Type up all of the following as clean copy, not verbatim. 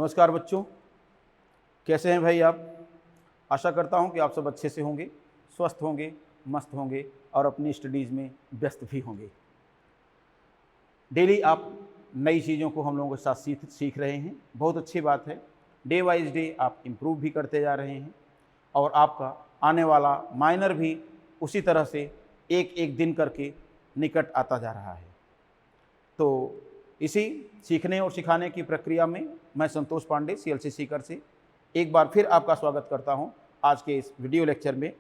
नमस्कार बच्चों, कैसे हैं भाई आप। आशा करता हूं कि आप सब अच्छे से होंगे, स्वस्थ होंगे, मस्त होंगे और अपनी स्टडीज़ में व्यस्त भी होंगे। डेली आप नई चीज़ों को हम लोगों के साथ सीख रहे हैं, बहुत अच्छी बात है। डे वाइज डे आप इम्प्रूव भी करते जा रहे हैं और आपका आने वाला माइनर भी उसी तरह से एक एक दिन करके निकट आता जा रहा है। तो इसी सीखने और सिखाने की प्रक्रिया में मैं संतोष पांडे CLC सीकर से एक बार फिर आपका स्वागत करता हूं आज के इस वीडियो लेक्चर में।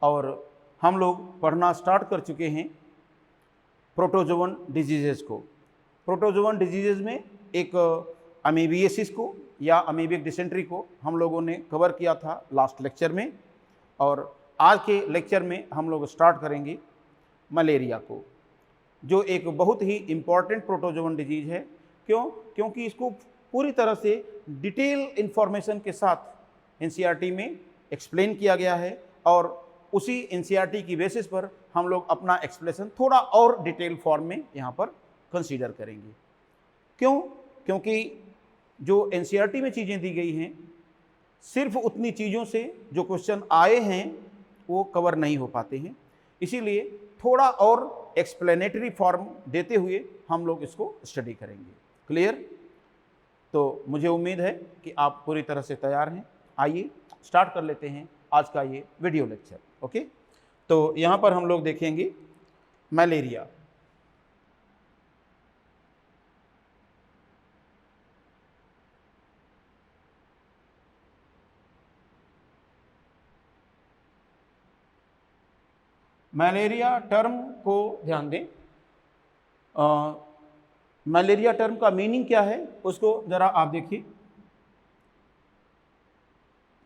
और हम लोग पढ़ना स्टार्ट कर चुके हैं प्रोटोजोवन डिजीज़ को। प्रोटोजोवन डिजीज़ में एक अमीबियासिस को या अमीबिक डिसेंट्री को हम लोगों ने कवर किया था लास्ट लेक्चर में, और आज के लेक्चर में हम लोग स्टार्ट करेंगे मलेरिया को, जो एक बहुत ही इम्पॉर्टेंट प्रोटोजोवन डिजीज़ है। क्योंकि इसको पूरी तरह से डिटेल इन्फॉर्मेशन के साथ NCERT में एक्सप्लेन किया गया है और उसी NCERT की बेसिस पर हम लोग अपना एक्सप्लेनेशन थोड़ा और डिटेल फॉर्म में यहाँ पर कंसीडर करेंगे। क्योंकि जो NCERT में चीज़ें दी गई हैं, सिर्फ उतनी चीज़ों से जो क्वेश्चन आए हैं वो कवर नहीं हो पाते हैं, इसीलिए थोड़ा और एक्सप्लेनेटरी फॉर्म देते हुए हम लोग इसको स्टडी करेंगे। क्लियर? तो मुझे उम्मीद है कि आप पूरी तरह से तैयार हैं। आइए स्टार्ट कर लेते हैं आज का ये वीडियो लेक्चर। ओके, तो यहाँ पर हम लोग देखेंगे मलेरिया। मलेरिया टर्म को ध्यान दें। मलेरिया टर्म का मीनिंग क्या है उसको ज़रा आप देखिए।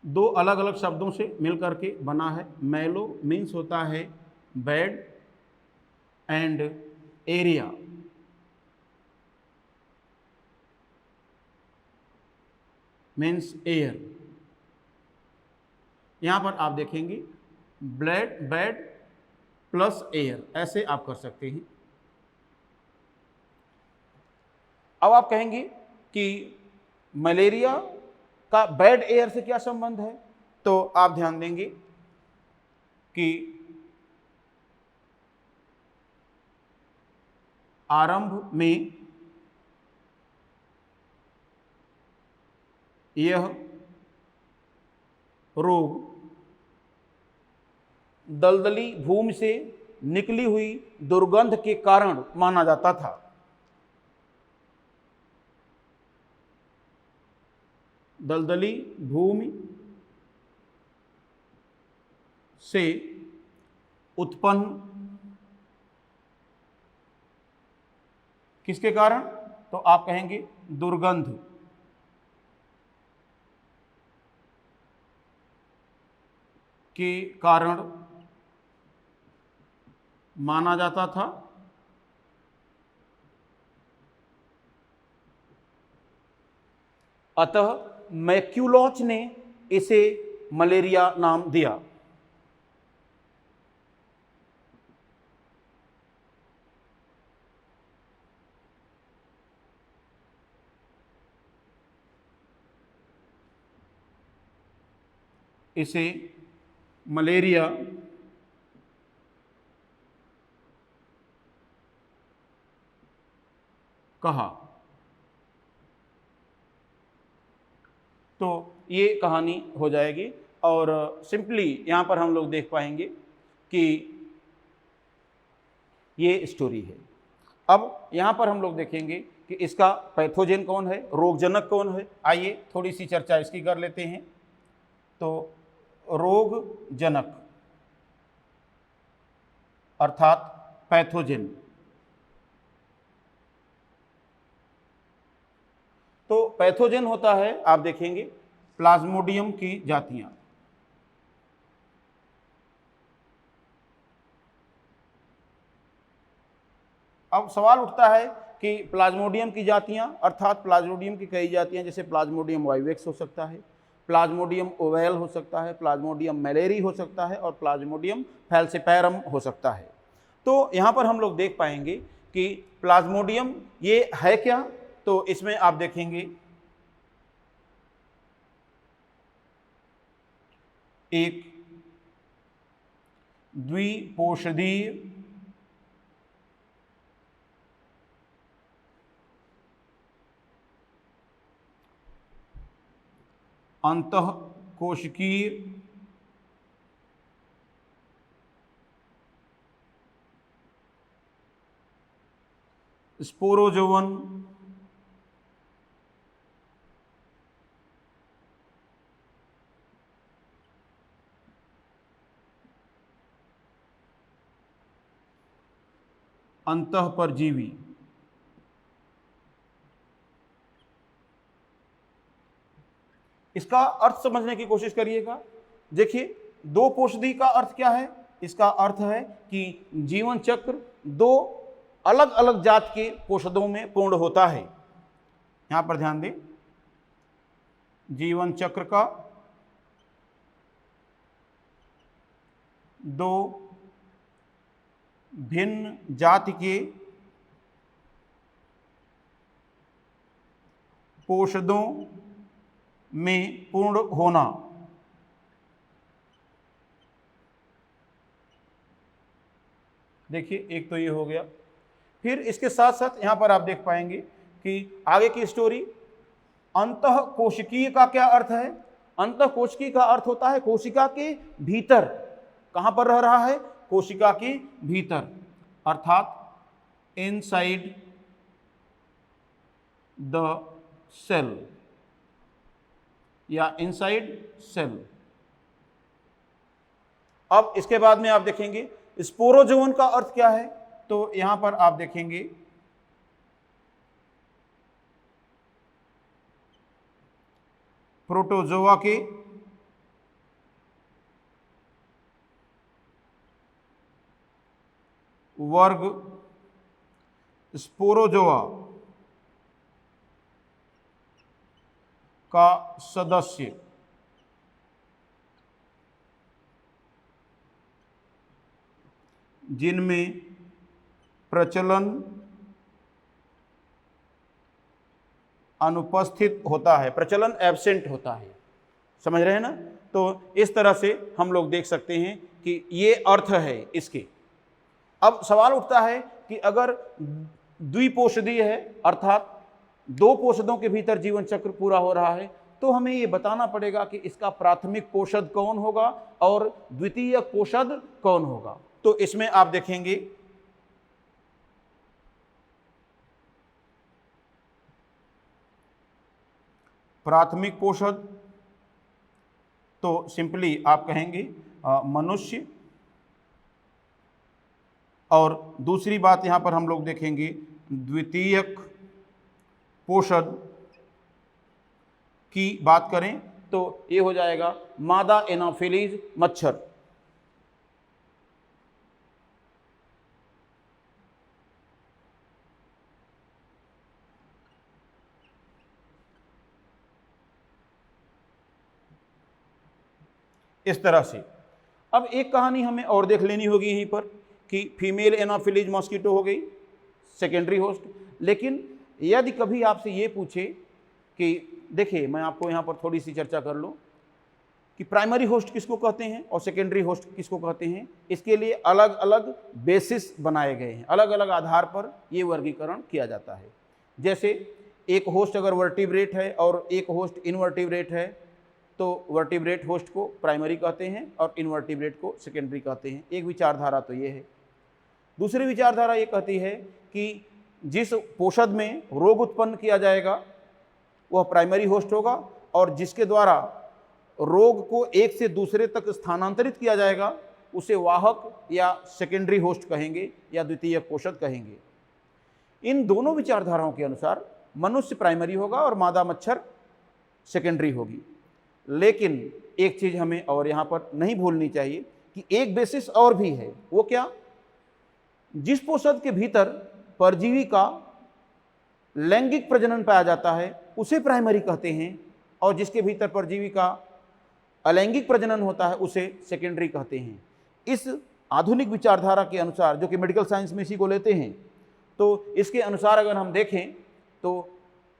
दो अलग अलग शब्दों से मिल करके बना है। मैलो मीन्स होता है bed and area means air. यहाँ पर आप देखेंगे बेड प्लस एयर, ऐसे आप कर सकते हैं। अब आप कहेंगे कि मलेरिया का बैड एयर से क्या संबंध है, तो आप ध्यान देंगे कि आरंभ में यह रोग दलदली भूमि से निकली हुई दुर्गंध के कारण माना जाता था। दलदली भूमि से उत्पन्न किसके कारण, तो आप कहेंगे दुर्गंध के कारण माना जाता था। अतः मैक्यूलॉच ने इसे मलेरिया नाम दिया। इसे मलेरिया कहा। तो ये कहानी हो जाएगी और सिंपली यहाँ पर हम लोग देख पाएंगे कि ये स्टोरी है। अब यहाँ पर हम लोग देखेंगे कि इसका पैथोजन कौन है, रोगजनक कौन है। आइए थोड़ी सी चर्चा इसकी कर लेते हैं। तो रोगजनक अर्थात पैथोजन, तो पैथोजन होता है, आप देखेंगे प्लाज्मोडियम की जातियां। अब सवाल उठता है कि प्लाज्मोडियम की जातियां अर्थात प्लाज्मोडियम की कई जातियां, जैसे प्लाज्मोडियम वाइवेक्स हो सकता है, प्लाज्मोडियम ओवेल हो सकता है, प्लाज्मोडियम मैलेरी हो सकता है और प्लाज्मोडियम फैल्सिपैरम हो सकता है। तो यहाँ पर हम लोग देख पाएंगे कि प्लाज्मोडियम ये है क्या, तो इसमें आप देखेंगे एक द्विपोषदीय अंतःकोशिकीय स्पोरोजोवन अंतःपरजीवी। इसका अर्थ समझने की कोशिश करिएगा। देखिए, दो पोषदी का अर्थ क्या है? इसका अर्थ है कि जीवन चक्र दो अलग अलग जात के पोषदों में पूर्ण होता है। यहां पर ध्यान दें, जीवन चक्र का दो भिन्न जाति के पोषदों में पूर्ण होना। देखिए, एक तो ये हो गया। फिर इसके साथ साथ यहां पर आप देख पाएंगे कि आगे की स्टोरी, अंतःकोशिकीय का क्या अर्थ है? अंतःकोशिकीय का अर्थ होता है कोशिका के भीतर। कहां पर रह रहा है? कोशिका के भीतर, अर्थात इनसाइड द सेल या इनसाइड सेल। अब इसके बाद में आप देखेंगे स्पोरोजोवन का अर्थ क्या है? तो यहां पर आप देखेंगे प्रोटोजोआ के वर्ग स्पोरोजोआ का सदस्य जिनमें प्रचलन अनुपस्थित होता है, प्रचलन एब्सेंट होता है। समझ रहे हैं ना? तो इस तरह से हम लोग देख सकते हैं कि ये अर्थ है इसके। अब सवाल उठता है कि अगर द्विपोषदीय है, अर्थात दो पोषदों के भीतर जीवन चक्र पूरा हो रहा है, तो हमें ये बताना पड़ेगा कि इसका प्राथमिक पोषद कौन होगा और द्वितीय पोषद कौन होगा। तो इसमें आप देखेंगे प्राथमिक पोषद, तो सिंपली आप कहेंगे मनुष्य। और दूसरी बात यहां पर हम लोग देखेंगे द्वितीयक पोषद की बात करें तो ये हो जाएगा मादा एनाफिलीज मच्छर। इस तरह से अब एक कहानी हमें और देख लेनी होगी यहीं पर कि फीमेल एनाफिलीज मॉस्किटो हो गई सेकेंडरी होस्ट। लेकिन यदि कभी आपसे ये पूछे कि देखिए, मैं आपको यहाँ पर थोड़ी सी चर्चा कर लूँ कि प्राइमरी होस्ट किसको कहते हैं और सेकेंडरी होस्ट किसको कहते हैं, इसके लिए अलग अलग बेसिस बनाए गए हैं, अलग अलग आधार पर ये वर्गीकरण किया जाता है। जैसे एक होस्ट अगर वर्टिब्रेट है और एक होस्ट इनवर्टिब्रेट है, तो वर्टिब्रेट होस्ट को प्राइमरी कहते हैं और इनवर्टिब्रेट को सेकेंडरी कहते हैं। एक विचारधारा तो ये है। दूसरी विचारधारा ये कहती है कि जिस पोषद में रोग उत्पन्न किया जाएगा वह प्राइमरी होस्ट होगा और जिसके द्वारा रोग को एक से दूसरे तक स्थानांतरित किया जाएगा उसे वाहक या सेकेंडरी होस्ट कहेंगे या द्वितीय पोषद कहेंगे। इन दोनों विचारधाराओं के अनुसार मनुष्य प्राइमरी होगा और मादा मच्छर सेकेंडरी होगी। लेकिन एक चीज हमें और यहाँ पर नहीं भूलनी चाहिए कि एक बेसिस और भी है। वो क्या? जिस पोषद के भीतर परजीवी का लैंगिक प्रजनन पाया जाता है उसे प्राइमरी कहते हैं और जिसके भीतर परजीवी का अलैंगिक प्रजनन होता है उसे सेकेंडरी कहते हैं। इस आधुनिक विचारधारा के अनुसार, जो कि मेडिकल साइंस में इसी को लेते हैं, तो इसके अनुसार अगर हम देखें तो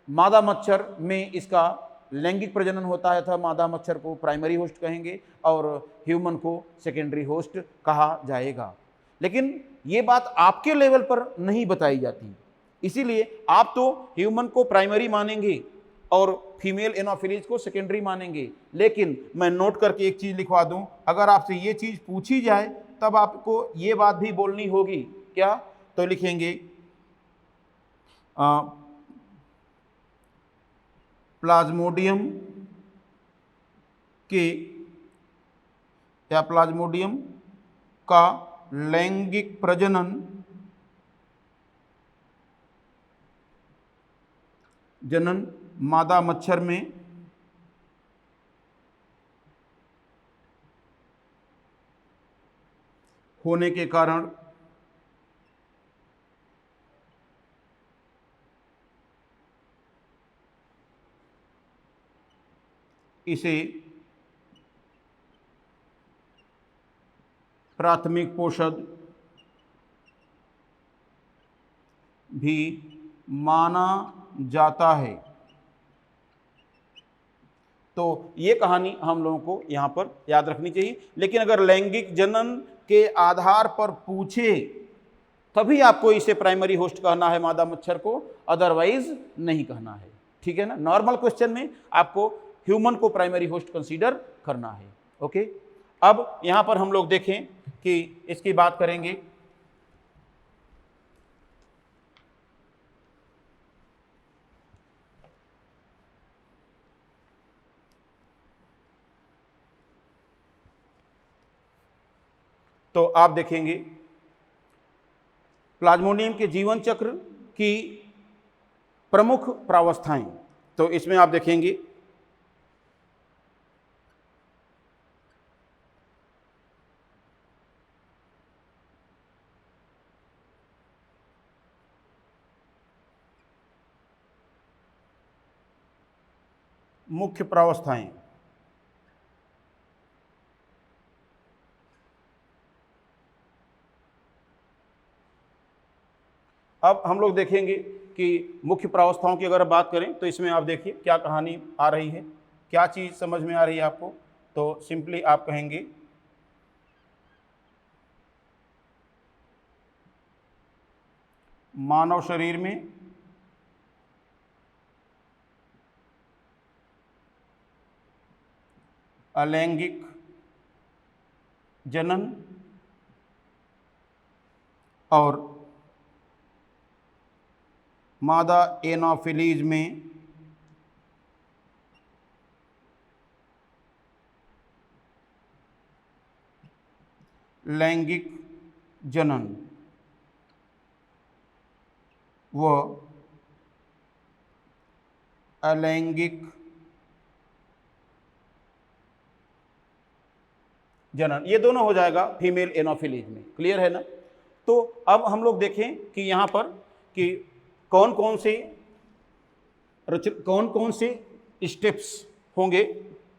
मादा मच्छर में इसका लैंगिक प्रजनन होता है अथवा मादा मच्छर को प्राइमरी होस्ट कहेंगे और ह्यूमन को सेकेंडरी होस्ट कहा जाएगा। लेकिन ये बात आपके लेवल पर नहीं बताई जाती, इसीलिए आप तो ह्यूमन को प्राइमरी मानेंगे और फीमेल एनोफिलीज को सेकेंडरी मानेंगे। लेकिन मैं नोट करके एक चीज लिखवा दूं, अगर आपसे ये चीज पूछी जाए तब आपको ये बात भी बोलनी होगी। क्या? तो लिखेंगे प्लाज्मोडियम के या प्लाज्मोडियम का लैंगिक प्रजनन मादा मच्छर में होने के कारण इसे प्राथमिक पोषक भी माना जाता है। तो ये कहानी हम लोगों को यहाँ पर याद रखनी चाहिए। लेकिन अगर लैंगिक जनन के आधार पर पूछे तभी आपको इसे प्राइमरी होस्ट कहना है मादा मच्छर को, अदरवाइज नहीं कहना है। ठीक है ना? नॉर्मल क्वेश्चन में आपको ह्यूमन को प्राइमरी होस्ट कंसीडर करना है। ओके, अब यहां पर हम लोग देखें कि इसकी बात करेंगे। तो आप देखेंगे प्लाज्मोडियम के जीवन चक्र की प्रमुख प्रावस्थाएं। तो इसमें आप देखेंगे मुख्य प्रावस्थाएं। अब हम लोग देखेंगे कि मुख्य प्रावस्थाओं की अगर बात करें तो इसमें आप देखिए क्या कहानी आ रही है, क्या चीज़ समझ में आ रही है आपको। तो सिंपली आप कहेंगे मानव शरीर में अलैंगिक जनन और मादा एनोफिलीज में लैंगिक जनन व अलैंगिक जनन, ये दोनों हो जाएगा फीमेल एनोफिलीज में। क्लियर है ना? तो अब हम लोग देखें कि यहाँ पर कि कौन कौन से स्टेप्स होंगे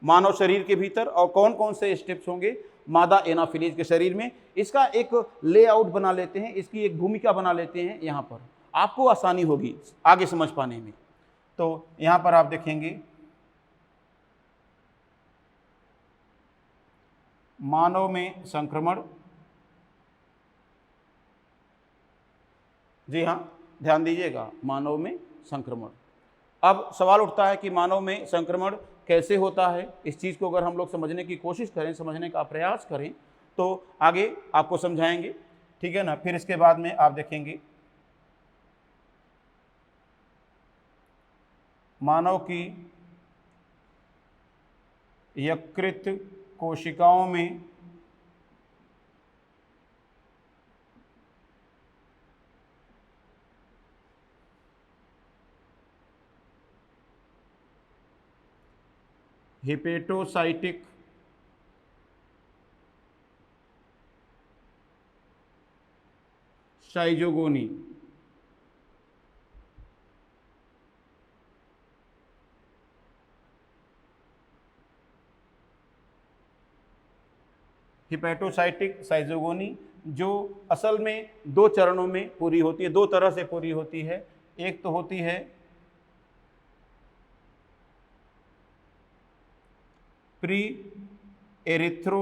मानव शरीर के भीतर और कौन कौन से स्टेप्स होंगे मादा एनोफिलीज के शरीर में। इसका एक लेआउट बना लेते हैं, इसकी एक भूमिका बना लेते हैं, यहाँ पर आपको आसानी होगी आगे समझ पाने में। तो यहाँ पर आप देखेंगे मानव में संक्रमण, जी हाँ ध्यान दीजिएगा, मानव में संक्रमण। अब सवाल उठता है कि मानव में संक्रमण कैसे होता है। इस चीज़ को अगर हम लोग समझने की कोशिश करें, समझने का प्रयास करें तो आगे आपको समझाएंगे। ठीक है ना? फिर इसके बाद में आप देखेंगे मानव की यकृत कोशिकाओं में हेपेटोसाइटिक साइजोगोनी हिपैटोसाइटिक साइजोगोनी जो असल में दो चरणों में पूरी होती है, दो तरह से पूरी होती है। एक तो होती है प्री एरिथ्रो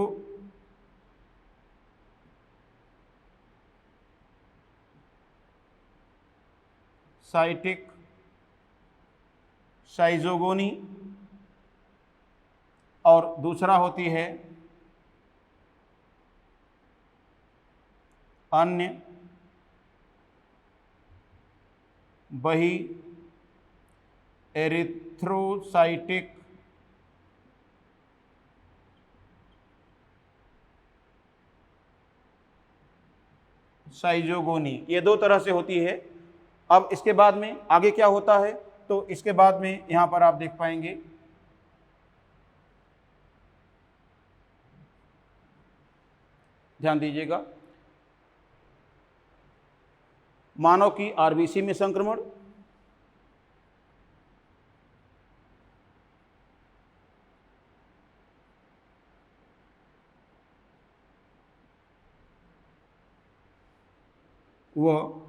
साइटिक साइजोगोनी, और दूसरा होती है अन्य बही एरिथ्रोसाइटिक साइजोगोनी। ये दो तरह से होती है। अब इसके बाद में आगे क्या होता है, तो इसके बाद में यहां पर आप देख पाएंगे ध्यान दीजिएगा, मानव की आरबीसी में संक्रमण, व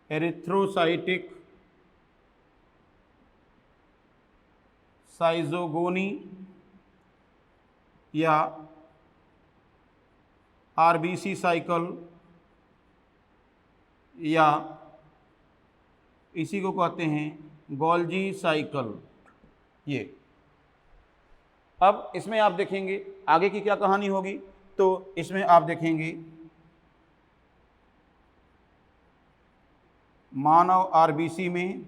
एरिथ्रोसाइटिक साइजोगोनी या आरबीसी साइकिल, या इसी को कहते हैं गोल्जी साइकिल। ये अब इसमें आप देखेंगे आगे की क्या कहानी होगी, तो इसमें आप देखेंगे मानव आरबीसी में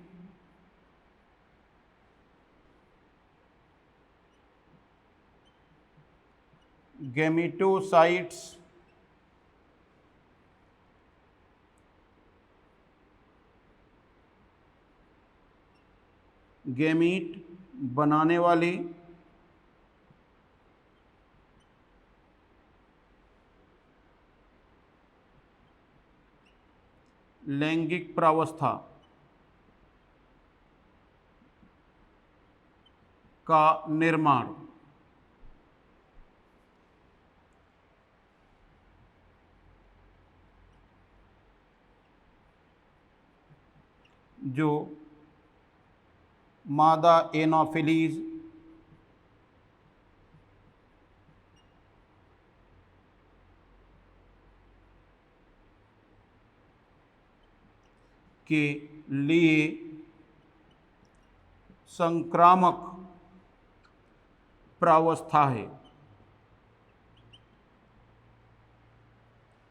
गैमेटोसाइट्स गैमीट बनाने वाली लैंगिक प्रावस्था का निर्माण, जो मादा एनोफिलीज के लिए संक्रामक प्रावस्था है।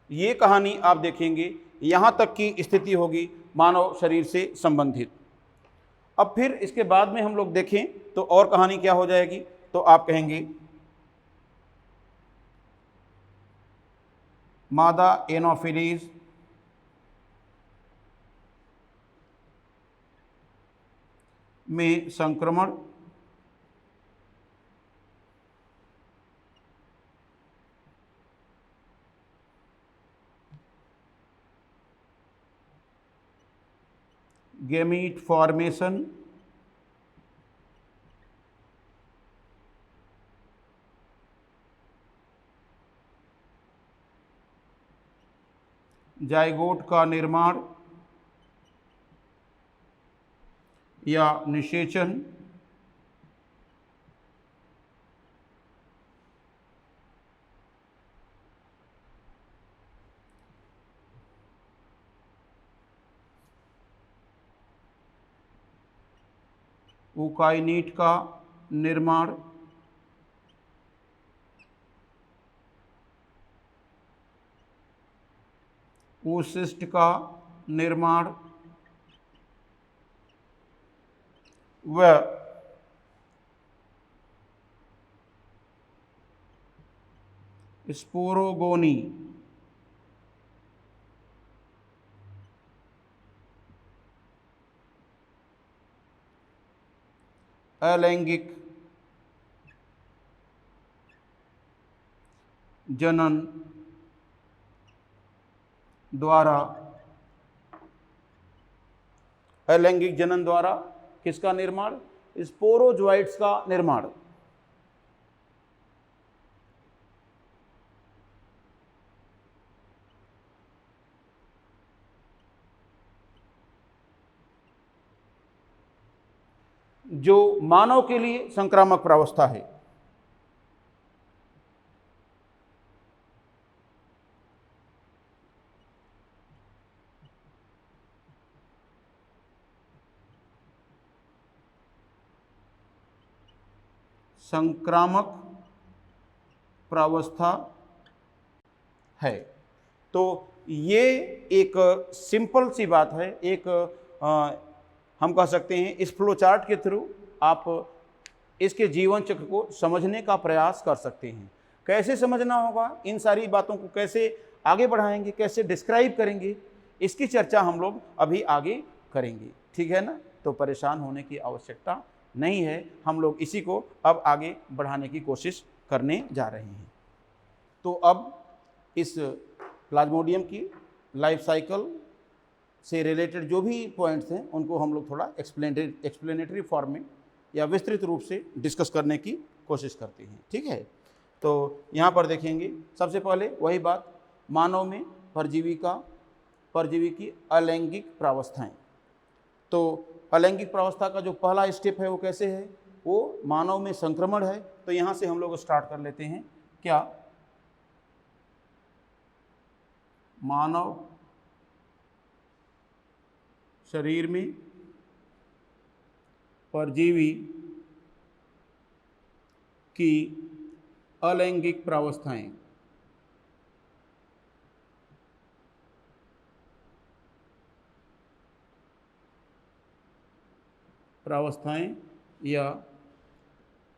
ये कहानी आप देखेंगे, यहाँ तक की स्थिति होगी मानव शरीर से संबंधित। अब फिर इसके बाद में हम लोग देखें तो और कहानी क्या हो जाएगी, तो आप कहेंगे मादा एनोफिलीज में संक्रमण, गैमीट फॉर्मेशन, जाइगोट का निर्माण या निषेचन, ऊकाइनीट का निर्माण, oocyst का निर्माण व स्पोरोगोनी अलैंगिक जनन द्वारा, अलैंगिक जनन द्वारा किसका निर्माण, स्पोरोजोइट्स का निर्माण। जो मानव के लिए संक्रामक प्रावस्था है। संक्रामक प्रावस्था है। तो ये एक सिंपल सी बात है, एक हम कह सकते हैं इस फ्लो चार्ट के थ्रू आप इसके जीवन चक्र को समझने का प्रयास कर सकते हैं। कैसे समझना होगा, इन सारी बातों को कैसे आगे बढ़ाएंगे, कैसे डिस्क्राइब करेंगे, इसकी चर्चा हम लोग अभी आगे करेंगे, ठीक है ना। तो परेशान होने की आवश्यकता नहीं है, हम लोग इसी को अब आगे बढ़ाने की कोशिश करने जा रहे हैं। तो अब इस प्लाज्मोडियम की लाइफ साइकिल से रिलेटेड जो भी पॉइंट्स हैं उनको हम लोग थोड़ा एक्सप्लेनेटरी फॉर्म में या विस्तृत रूप से डिस्कस करने की कोशिश करते हैं, ठीक है। तो यहाँ पर देखेंगे सबसे पहले वही बात, मानव में परजीवी की अलैंगिक प्रावस्थाएं। तो अलैंगिक प्रावस्था का जो पहला स्टेप है वो कैसे है, वो मानव में संक्रमण है। तो यहाँ से हम लोग स्टार्ट कर लेते हैं। क्या मानव शरीर में परजीवी की अलैंगिक प्रावस्थाएं या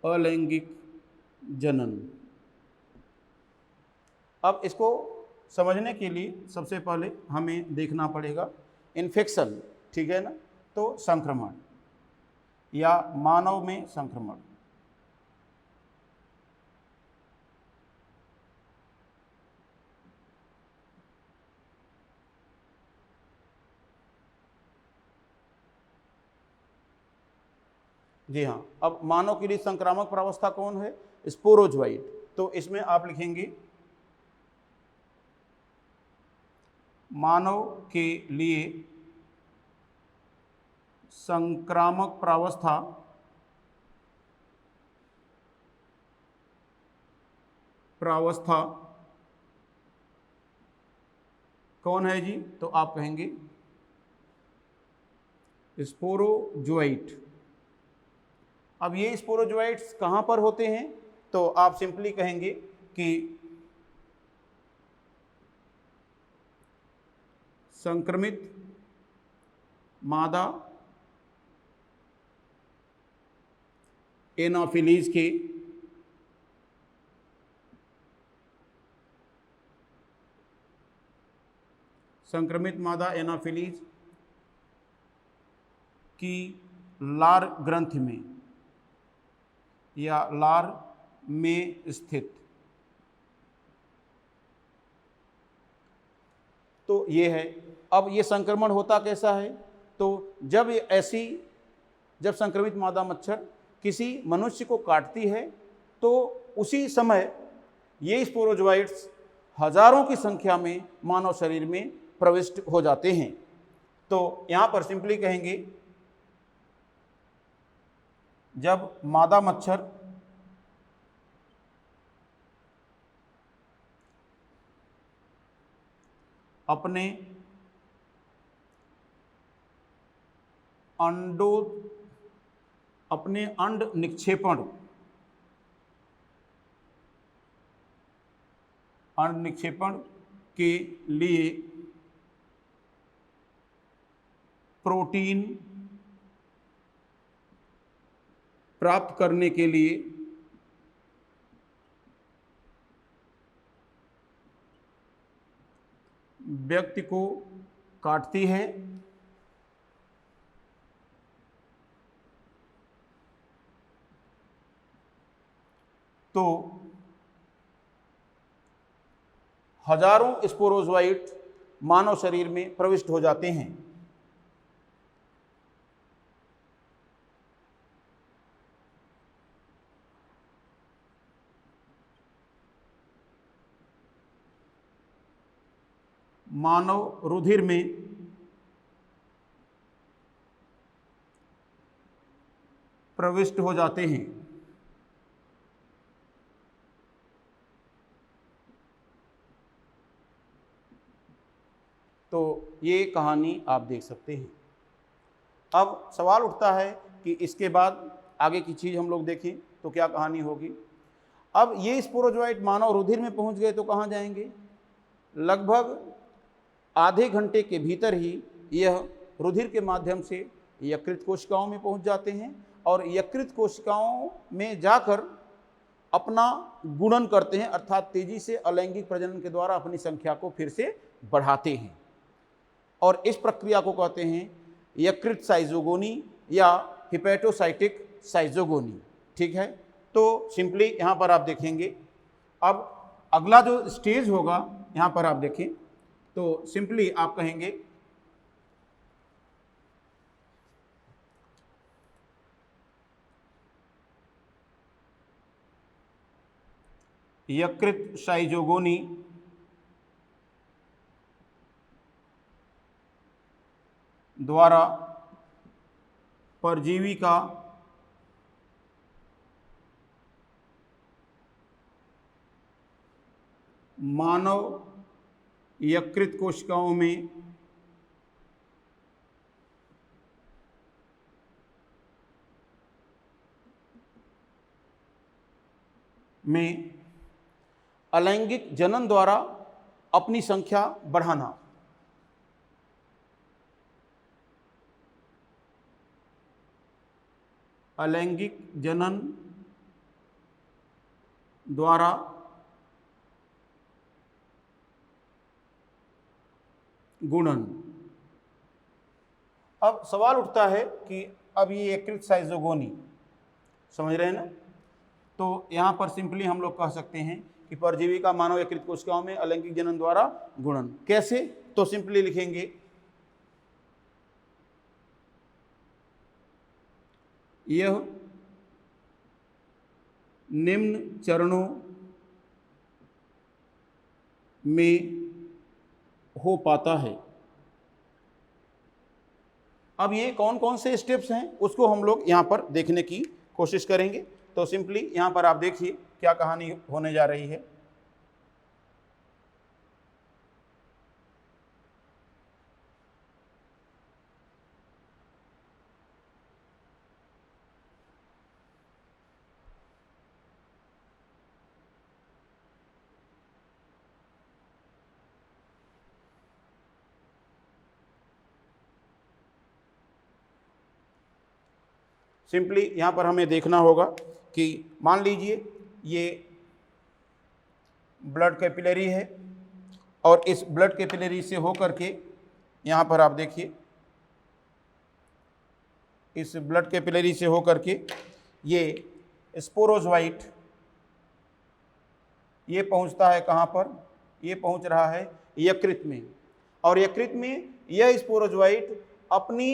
अलैंगिक जनन। अब इसको समझने के लिए सबसे पहले हमें देखना पड़ेगा इन्फेक्शन, ठीक है ना। तो संक्रमण या मानव में संक्रमण, जी हाँ। अब मानव के लिए संक्रामक प्रावस्था कौन है, स्पोरोजोइट। तो इसमें आप लिखेंगे मानव के लिए संक्रामक प्रावस्था कौन है जी, तो आप कहेंगे स्पोरोजोइट। अब ये स्पोरोजोइट्स कहाँ पर होते हैं, तो आप सिंपली कहेंगे कि संक्रमित मादा एनाफिलीज के की लार ग्रंथि में या लार में स्थित। तो ये है। अब ये संक्रमण होता कैसा है, तो जब संक्रमित मादा मच्छर किसी मनुष्य को काटती है तो उसी समय ये स्पोरोजोइट्स हजारों की संख्या में मानव शरीर में प्रविष्ट हो जाते हैं। तो यहाँ पर सिंपली कहेंगे जब मादा मच्छर अपने अंड निक्षेपण के लिए प्रोटीन प्राप्त करने के लिए व्यक्ति को काटती है, तो हजारों स्पोरोजोइट मानव शरीर में प्रविष्ट हो जाते हैं। मानव रुधिर में प्रविष्ट हो जाते हैं। तो ये कहानी आप देख सकते हैं। अब सवाल उठता है कि इसके बाद आगे की चीज़ हम लोग देखें तो क्या कहानी होगी। अब ये स्पोरोजोइट मानव रुधिर में पहुंच गए तो कहाँ जाएंगे? लगभग आधे घंटे के भीतर ही यह रुधिर के माध्यम से यकृत कोशिकाओं में पहुंच जाते हैं और यकृत कोशिकाओं में जाकर अपना गुणन करते हैं, अर्थात तेजी से अलैंगिक प्रजनन के द्वारा अपनी संख्या को फिर से बढ़ाते हैं। और इस प्रक्रिया को कहते हैं यकृत साइजोगोनी या हिपैटोसाइटिक साइजोगोनी। ठीक है, तो सिंपली यहाँ पर आप देखेंगे। अब अगला जो स्टेज होगा यहाँ पर आप देखें तो सिंपली आप कहेंगे यकृत साइजोगोनी द्वारा परजीवी का मानव यकृत कोशिकाओं में अलैंगिक जनन द्वारा अपनी संख्या बढ़ाना। अलैंगिक जनन द्वारा गुणन। अब सवाल उठता है कि अब ये यकृत साइजोगोनी समझ रहे हैं ना, तो यहाँ पर सिंपली हम लोग कह सकते हैं कि परजीवी का मानव यकृत कोशिकाओं में अलैंगिक जनन द्वारा गुणन। कैसे? तो सिंपली लिखेंगे यह निम्न चरणों में हो पाता है। अब ये कौन कौन से स्टेप्स हैं उसको हम लोग यहाँ पर देखने की कोशिश करेंगे। तो सिंपली यहाँ पर आप देखिए क्या कहानी होने जा रही है। सिंपली यहाँ पर हमें देखना होगा कि मान लीजिए ये ब्लड कैपिलरी है और इस ब्लड कैपिलरी से होकर के यहाँ पर आप देखिए इस ब्लड कैपिलरी से होकर के ये स्पोरोजोइट ये पहुँचता है कहाँ पर? ये पहुँच रहा है यकृत में। और यकृत में यह स्पोरोजोइट अपनी,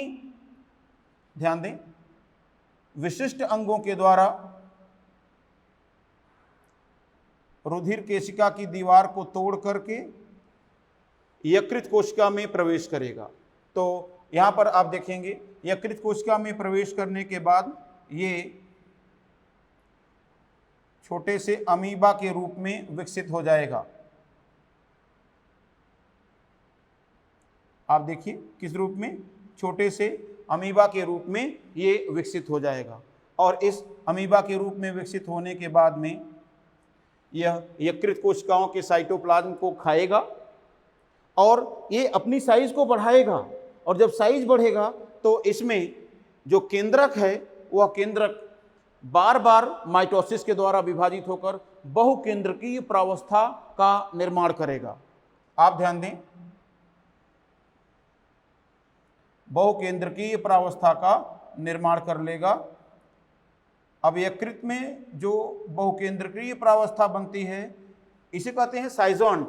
ध्यान दें, विशिष्ट अंगों के द्वारा रुधिर केशिका की दीवार को तोड़ करके यकृत कोशिका में प्रवेश करेगा। तो यहाँ पर आप देखेंगे यकृत कोशिका में प्रवेश करने के बाद ये छोटे से अमीबा के रूप में विकसित हो जाएगा। आप देखिए किस रूप में? छोटे से अमीबा के रूप में ये विकसित हो जाएगा। और इस अमीबा के रूप में विकसित होने के बाद में यह यकृत कोशिकाओं के साइटोप्लाज्म को खाएगा और ये अपनी साइज को बढ़ाएगा। और जब साइज बढ़ेगा तो इसमें जो केंद्रक है वह केंद्रक बार बार माइटोसिस के द्वारा विभाजित होकर बहुकेंद्रकीय प्रावस्था का निर्माण करेगा। आप ध्यान दें, बहुकेंद्रकीय प्रावस्था का निर्माण कर लेगा। अब यकृत में जो बहुकेंद्रकीय प्रावस्था बनती है इसे कहते हैं साइजोंट,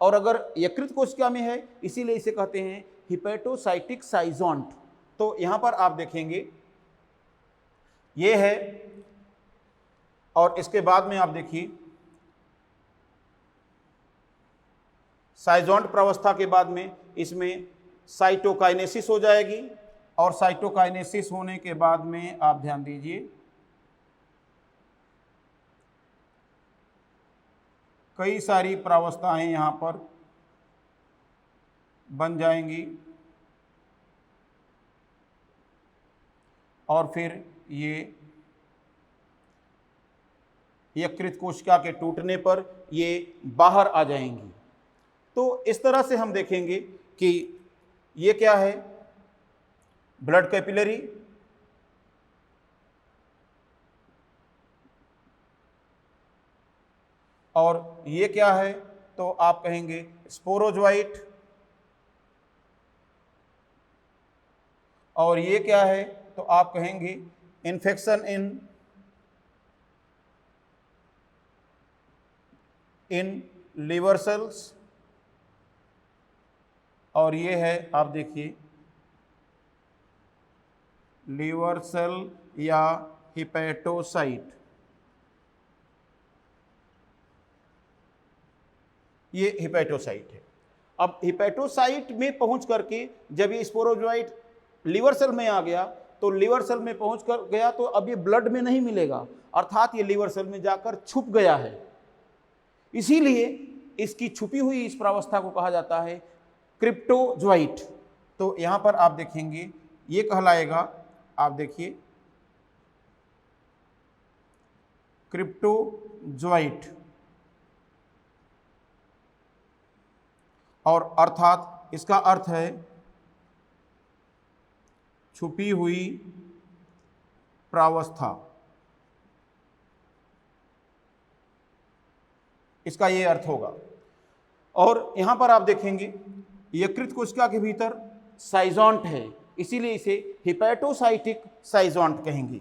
और अगर यकृत कोशिका में है इसीलिए इसे कहते हैं हिपैटोसाइटिक साइजोंट। तो यहाँ पर आप देखेंगे ये है, और इसके बाद में आप देखिए साइजोंट प्रावस्था के बाद में इसमें साइटोकाइनेसिस हो जाएगी। और साइटोकाइनेसिस होने के बाद में आप ध्यान दीजिए कई सारी प्रावस्थाएं यहाँ पर बन जाएंगी और फिर ये यकृत कोशिका के टूटने पर ये बाहर आ जाएंगी। तो इस तरह से हम देखेंगे कि ये क्या है, ब्लड कैपिलरी, और ये क्या है तो आप कहेंगे स्पोरोजोइट, और ये क्या है तो आप कहेंगे इन्फेक्शन इन लिवर सेल्स, और ये है आप देखिए लिवर सेल या हिपैटोसाइट, ये हिपैटोसाइट है। अब हिपैटोसाइट में पहुंच करके जब ये स्पोरोजोइट लिवर सेल में आ गया तो लिवर सेल में पहुंच कर गया तो अब ये ब्लड में नहीं मिलेगा, अर्थात ये लिवर सेल में जाकर छुप गया है। इसीलिए इसकी छुपी हुई इस प्रावस्था को कहा जाता है क्रिप्टोजोइट। तो यहां पर आप देखेंगे ये कहलाएगा, आप देखिए क्रिप्टोजोइट, और अर्थात इसका अर्थ है छुपी हुई प्रावस्था, इसका ये अर्थ होगा। और यहां पर आप देखेंगे यकृत कोशिका के भीतर साइज़ोंट है, इसीलिए इसे हिपैटोसाइटिक साइज़ोंट कहेंगे।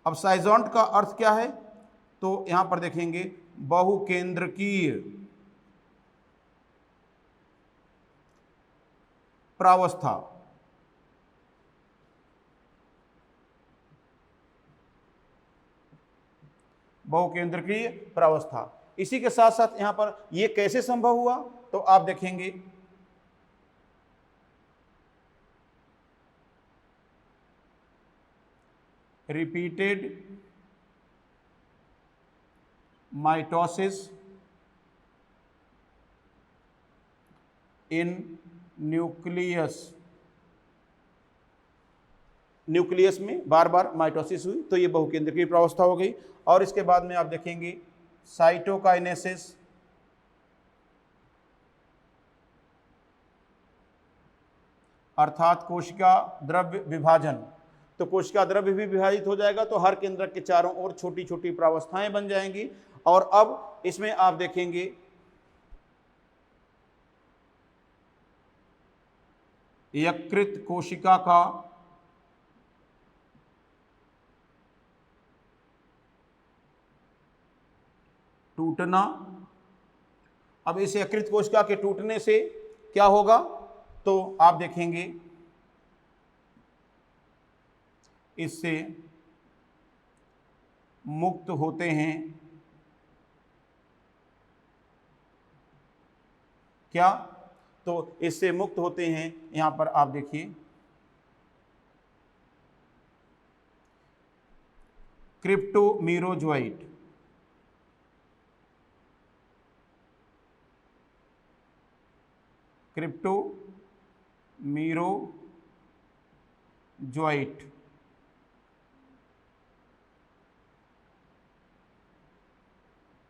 अब साइज़ोंट का अर्थ क्या है तो यहां पर देखेंगे बहुकेंद्रकीय प्रावस्था, बहुकेंद्रकीय प्रावस्था। इसी के साथ साथ यहां पर यह कैसे संभव हुआ तो आप देखेंगे रिपीटेड माइटोसिस इन न्यूक्लियस, न्यूक्लियस में बार बार माइटोसिस हुई तो ये बहुकेंद्रकीय प्रावस्था हो गई। और इसके बाद में आप देखेंगे साइटोकाइनेसिस, अर्थात कोशिका द्रव्य विभाजन। तो कोशिका द्रव्य भी विभाजित हो जाएगा तो हर केंद्रक के चारों ओर छोटी छोटी प्रावस्थाएं बन जाएंगी। और अब इसमें आप देखेंगे यकृत कोशिका का टूटना। अब इस यकृत कोशिका के टूटने से क्या होगा तो आप देखेंगे इससे मुक्त होते हैं क्या, तो इससे मुक्त होते हैं यहां पर आप देखिए क्रिप्टोमीरोजोइट, क्रिप्टोमीरोजोइट,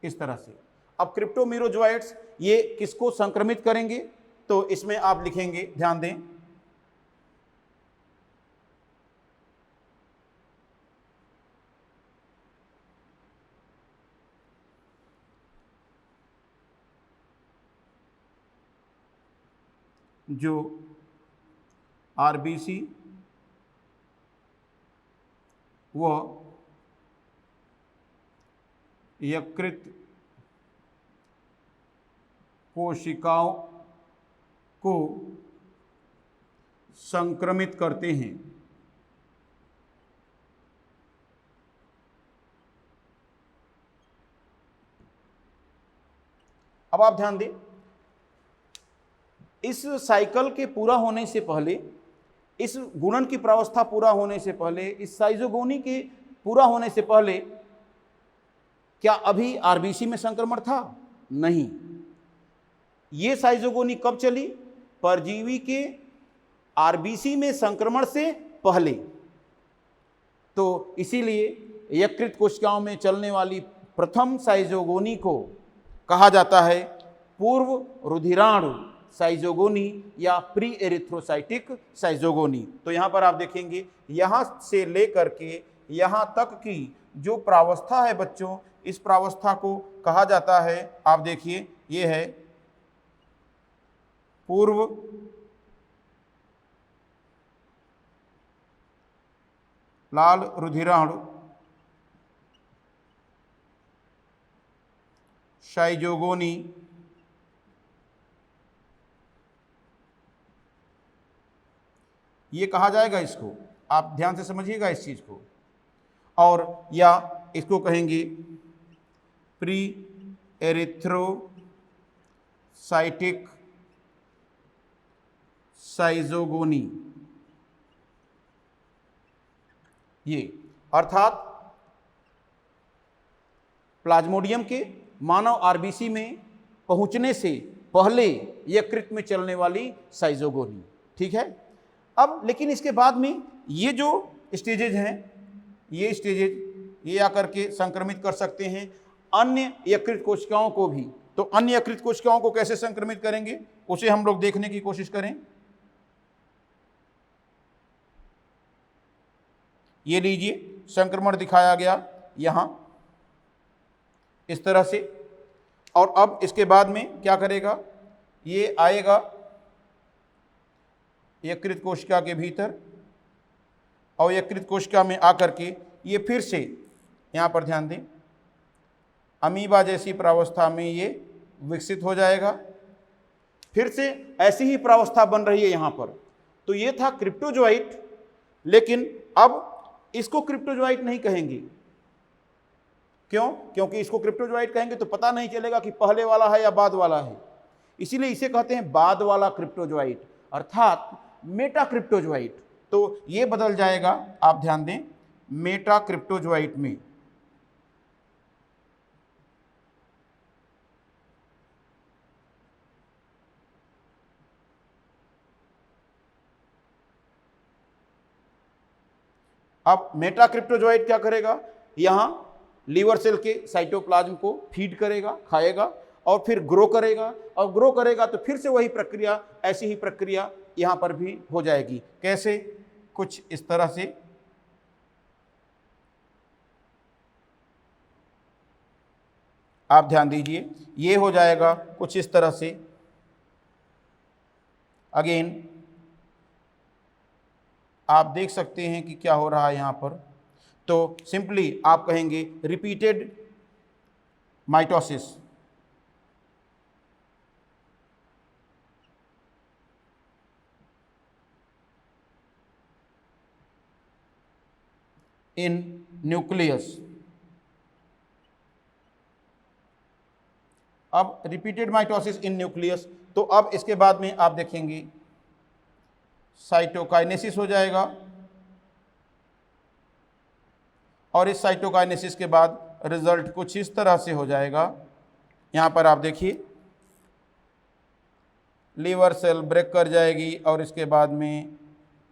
इस तरह से। अब क्रिप्टोमीरोजोइट्स ये किसको संक्रमित करेंगे तो इसमें आप लिखेंगे, ध्यान दें, जो आरबीसी व यकृत कोशिकाओं को संक्रमित करते हैं। अब आप ध्यान दें, इस साइकिल के पूरा होने से पहले, इस गुणन की प्रावस्था पूरा होने से पहले, इस साइजोगोनी के पूरा होने से पहले क्या अभी आरबीसी में संक्रमण था? नहीं। ये साइजोगोनी कब चली? परजीवी के आरबीसी में संक्रमण से पहले। तो इसीलिए यकृत कोशिकाओं में चलने वाली प्रथम साइजोगोनी को कहा जाता है पूर्व रुधिराणु साइजोगोनी या प्री एरिथ्रोसाइटिक साइजोगोनी। तो यहाँ पर आप देखेंगे, यहाँ से लेकर के यहाँ तक की जो प्रावस्था है बच्चों, इस प्रावस्था को कहा जाता है, आप देखिए ये है पूर्व लाल रुधिराणु साइजोगोनी ये कहा जाएगा इसको, आप ध्यान से समझिएगा इस चीज को। और या इसको कहेंगे प्री एरिथ्रोसाइटिक साइजोगोनी। ये अर्थात प्लाज्मोडियम के मानव आरबीसी में पहुंचने से पहले यकृत में चलने वाली साइजोगोनी। ठीक है। अब लेकिन इसके बाद में ये जो स्टेजेज हैं, ये स्टेजेज ये आकर के संक्रमित कर सकते हैं अन्य यकृत कोशिकाओं को भी। तो अन्य यकृत कोशिकाओं को कैसे संक्रमित करेंगे, उसे हम लोग देखने की कोशिश करें। ये लीजिए, संक्रमण दिखाया गया यहां इस तरह से। और अब इसके बाद में क्या करेगा, ये आएगा यकृत कोशिका के भीतर और यकृत कोशिका में आकर के ये फिर से, यहाँ पर ध्यान दें, अमीबा जैसी प्रावस्था में ये विकसित हो जाएगा। फिर से ऐसी ही प्रावस्था बन रही है यहाँ पर। तो ये था क्रिप्टोजोआइट, लेकिन अब इसको क्रिप्टोजोआइट नहीं कहेंगे। क्यों? क्योंकि इसको क्रिप्टोजोआइट कहेंगे तो पता नहीं चलेगा कि पहले वाला है या बाद वाला है, इसीलिए इसे कहते हैं बाद वाला क्रिप्टोजोआइट, अर्थात मेटा क्रिप्टोजोआइट। तो ये बदल जाएगा, आप ध्यान दें, मेटा क्रिप्टोजोआइट में। अब मेटा क्रिप्टोजोआइट क्या करेगा, यहां लीवर सेल के साइटोप्लाज्म को फीड करेगा, खाएगा और फिर ग्रो करेगा, और ग्रो करेगा तो फिर से वही प्रक्रिया, ऐसी ही प्रक्रिया यहां पर भी हो जाएगी। कैसे? कुछ इस तरह से। आप ध्यान दीजिए, ये हो जाएगा कुछ इस तरह से। अगेन आप देख सकते हैं कि क्या हो रहा है यहां पर। तो सिंपली आप कहेंगे रिपीटेड माइटोसिस। इन न्यूक्लियस। अब रिपीटेड माइटोसिस इन न्यूक्लियस, तो अब इसके बाद में आप देखेंगे साइटोकाइनेसिस हो जाएगा, और इस साइटोकाइनेसिस के बाद रिजल्ट कुछ इस तरह से हो जाएगा। यहाँ पर आप देखिए, लीवर सेल ब्रेक कर जाएगी और इसके बाद में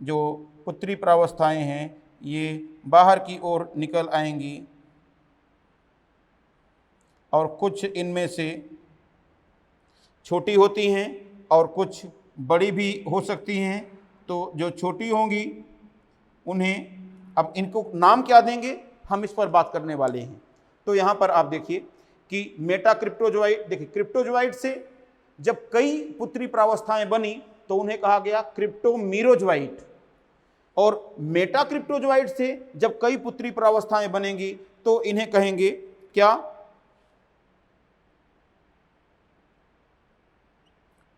जो पुत्री प्रावस्थाएं हैं ये बाहर की ओर निकल आएंगी, और कुछ इनमें से छोटी होती हैं और कुछ बड़ी भी हो सकती हैं। तो जो छोटी होंगी उन्हें, अब इनको नाम क्या देंगे हम इस पर बात करने वाले हैं। तो यहाँ पर आप देखिए कि मेटा क्रिप्टोजोआइट, देखिए क्रिप्टोजोआइट से जब कई पुत्री प्रावस्थाएं बनी तो उन्हें कहा गया क्रिप्टोमीरोजोआइट, और मेटा क्रिप्टोजोआइट से जब कई पुत्री प्रावस्थाएं बनेंगी तो इन्हें कहेंगे क्या,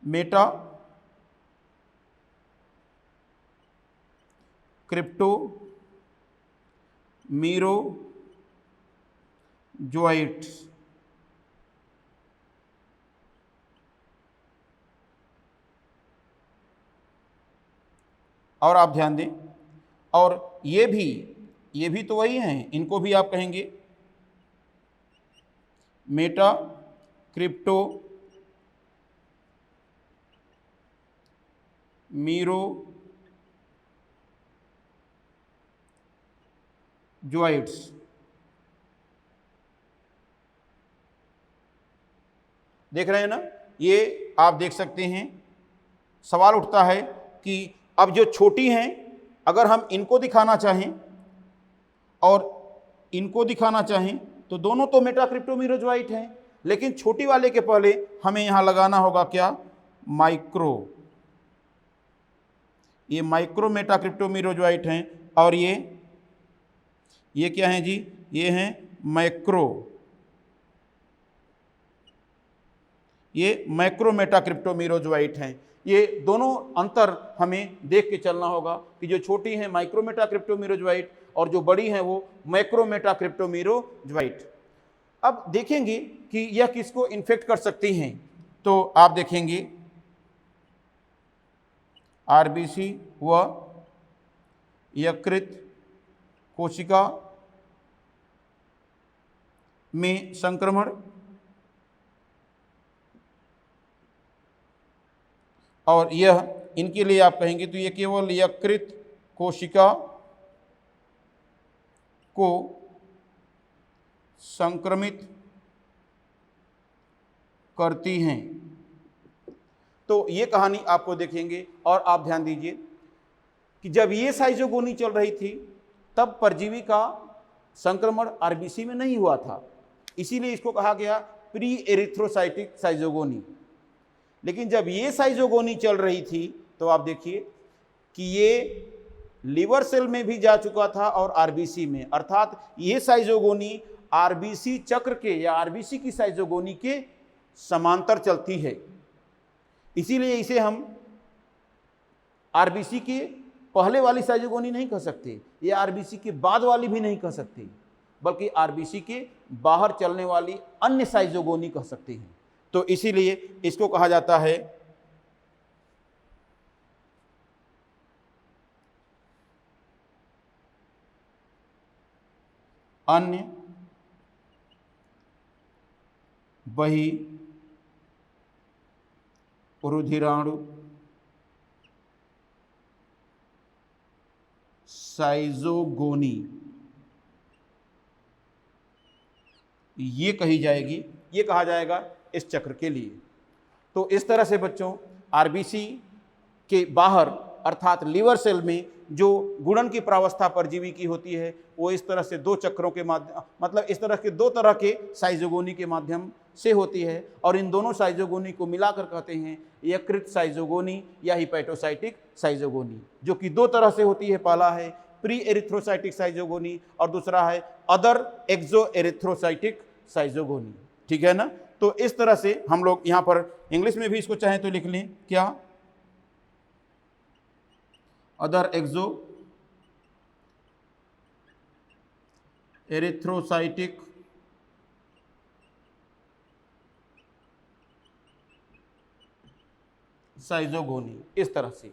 मेटा क्रिप्टोमीरोजोआइट्स। और आप ध्यान दें, और ये भी तो वही हैं, इनको भी आप कहेंगे मेटा क्रिप्टो मीरो ज्वाइट्स। देख रहे हैं ना, ये आप देख सकते हैं। सवाल उठता है कि अब जो छोटी हैं, अगर हम इनको दिखाना चाहें और इनको दिखाना चाहें तो दोनों तो मेटा क्रिप्टो मीरो ज्वाइट हैं, लेकिन छोटी वाले के पहले हमें यहां लगाना होगा क्या, माइक्रो। ये माइक्रो मेटा क्रिप्टो मीरो ज्वाइट हैं, और ये क्या हैं जी, ये हैं मैक्रो, ये मैक्रो मेटा क्रिप्टो मीरो ज्वाइट हैं। ये दोनों अंतर हमें देख के चलना होगा कि जो छोटी हैं माइक्रो मेटा क्रिप्टो मीरो ज्वाइट और जो बड़ी हैं वो मैक्रो मेटा क्रिप्टो मीरो ज्वाइट। अब देखेंगे कि यह किसको इन्फेक्ट कर सकती हैं, तो आप देखेंगे आरबीसी व यकृत कोशिका में संक्रमण, और यह इनके लिए आप कहेंगे तो ये केवल यकृत कोशिका को संक्रमित करती हैं। तो ये कहानी आपको देखेंगे, और आप ध्यान दीजिए कि जब ये साइजोगोनी चल रही थी तब परजीवी का संक्रमण आरबीसी में नहीं हुआ था, इसीलिए इसको कहा गया प्री एरिथ्रोसाइटिक साइजोगोनी। लेकिन जब ये साइजोगोनी चल रही थी तो आप देखिए कि ये लीवर सेल में भी जा चुका था और आरबीसी में, अर्थात ये साइजोगोनी आरबीसी चक्र के या आरबीसी की साइजोगोनी के समांतर चलती है। इसीलिए इसे हम आरबीसी के पहले वाली साइजोगोनी नहीं कह सकते, ये आरबीसी के बाद वाली भी नहीं कह सकते, बल्कि आरबीसी के बाहर चलने वाली अन्य साइजोगोनी कह सकते हैं। तो इसीलिए इसको कहा जाता है अन्य बही रुधिराणु साइजोगोनी, ये कही जाएगी, ये कहा जाएगा इस चक्र के लिए। तो इस तरह से बच्चों आरबीसी के बाहर अर्थात लीवर सेल में जो गुणन की प्रावस्था परजीवी की होती है वो इस तरह से दो चक्रों के माध्यम, मतलब इस तरह के दो तरह के साइजोगोनी के माध्यम से होती है, और इन दोनों साइजोगोनी को मिलाकर कहते हैं यकृत साइजोगोनी या हिपैटोसाइटिक साइजोगोनी, जो कि दो तरह से होती है। पहला है प्री एरिथ्रोसाइटिक साइजोगोनी और दूसरा है अदर एक्सो एरिथ्रोसाइटिक साइजोगोनी। ठीक है ना। तो इस तरह से हम लोग यहाँ पर इंग्लिश में भी इसको चाहें तो लिख लें, क्या, अदर एक्सो एरिथ्रोसाइटिक साइजोगोनी, इस तरह से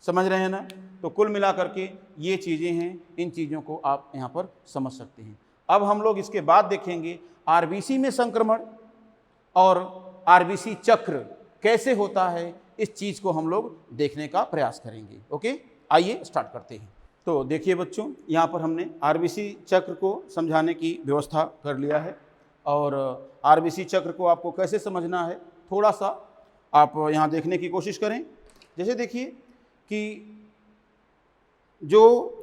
समझ रहे हैं ना। तो कुल मिलाकर के ये चीज़ें हैं, इन चीज़ों को आप यहाँ पर समझ सकते हैं। अब हम लोग इसके बाद देखेंगे आरबीसी में संक्रमण और आरबीसी चक्र कैसे होता है, इस चीज़ को हम लोग देखने का प्रयास करेंगे। ओके, आइए स्टार्ट करते हैं। तो देखिए बच्चों, यहाँ पर हमने आरबीसी चक्र को समझाने की व्यवस्था कर लिया है, और आरबीसी चक्र को आपको कैसे समझना है थोड़ा सा आप यहाँ देखने की कोशिश करें। जैसे देखिए कि जो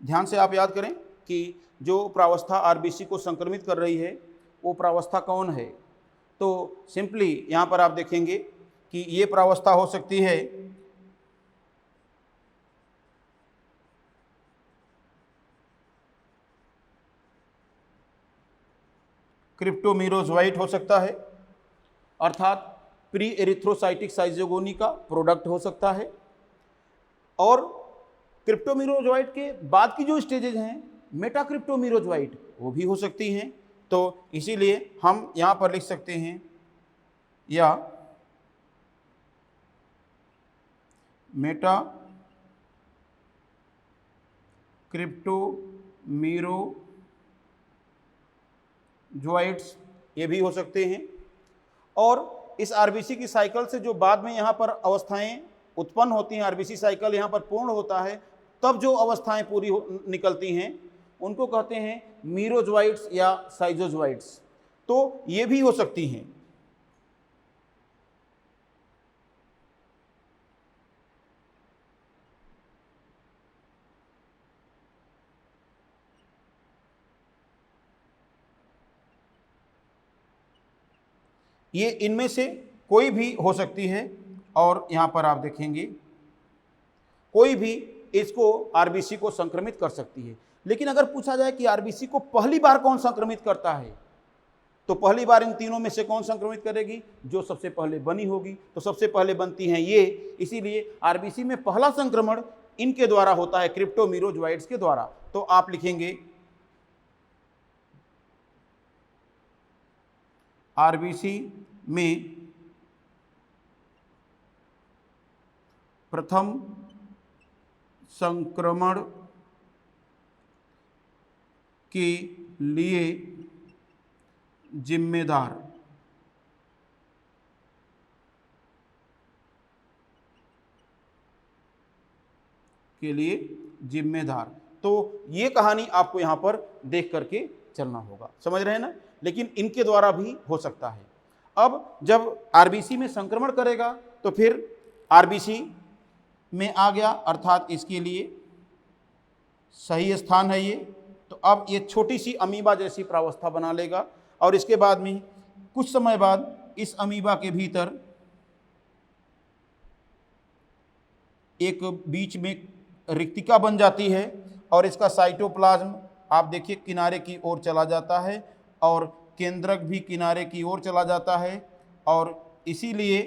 ध्यान से आप याद करें कि जो प्रावस्था आरबीसी को संक्रमित कर रही है वो प्रावस्था कौन है। तो सिंपली यहाँ पर आप देखेंगे कि ये प्रावस्था हो सकती है क्रिप्टोमीरोज्वाइट हो सकता है, अर्थात प्री एरिथ्रोसाइटिक साइजोगोनी का प्रोडक्ट हो सकता है, और क्रिप्टोमीरोज्वाइट के बाद की जो स्टेजेज हैं मेटाक्रिप्टोमीरोज्वाइट वो भी हो सकती हैं। तो इसीलिए हम यहाँ पर लिख सकते हैं या मेटा क्रिप्टोमीरोजोइट्स ये भी हो सकते हैं। और इस आरबीसी की साइकिल से जो बाद में यहाँ पर अवस्थाएं उत्पन्न होती हैं, आरबीसी साइकिल यहाँ पर पूर्ण होता है, तब जो अवस्थाएं पूरी निकलती हैं उनको कहते हैं मीरोजोइट्स या साइजोजोइट्स। तो ये भी हो सकती हैं। ये इनमें से कोई भी हो सकती है और यहाँ पर आप देखेंगे कोई भी इसको आरबीसी को संक्रमित कर सकती है। लेकिन अगर पूछा जाए कि आरबीसी को पहली बार कौन संक्रमित करता है, तो पहली बार इन तीनों में से कौन संक्रमित करेगी? जो सबसे पहले बनी होगी। तो सबसे पहले बनती हैं ये, इसीलिए आरबीसी में पहला संक्रमण इनके द्वारा होता है, क्रिप्टोमीरोजोइट्स के द्वारा। तो आप लिखेंगे आरबीसी में प्रथम संक्रमण के लिए जिम्मेदार तो ये कहानी आपको यहां पर देख करके चलना होगा, समझ रहे हैं ना। लेकिन इनके द्वारा भी हो सकता है। अब जब आरबीसी में संक्रमण करेगा तो फिर आरबीसी में आ गया, अर्थात इसके लिए सही स्थान है ये। तो अब ये छोटी सी अमीबा जैसी प्रावस्था बना लेगा और इसके बाद में कुछ समय बाद इस अमीबा के भीतर एक बीच में रिक्तिका बन जाती है और इसका साइटोप्लाज्म आप देखिए किनारे की ओर चला जाता है और केंद्रक भी किनारे की ओर चला जाता है और इसीलिए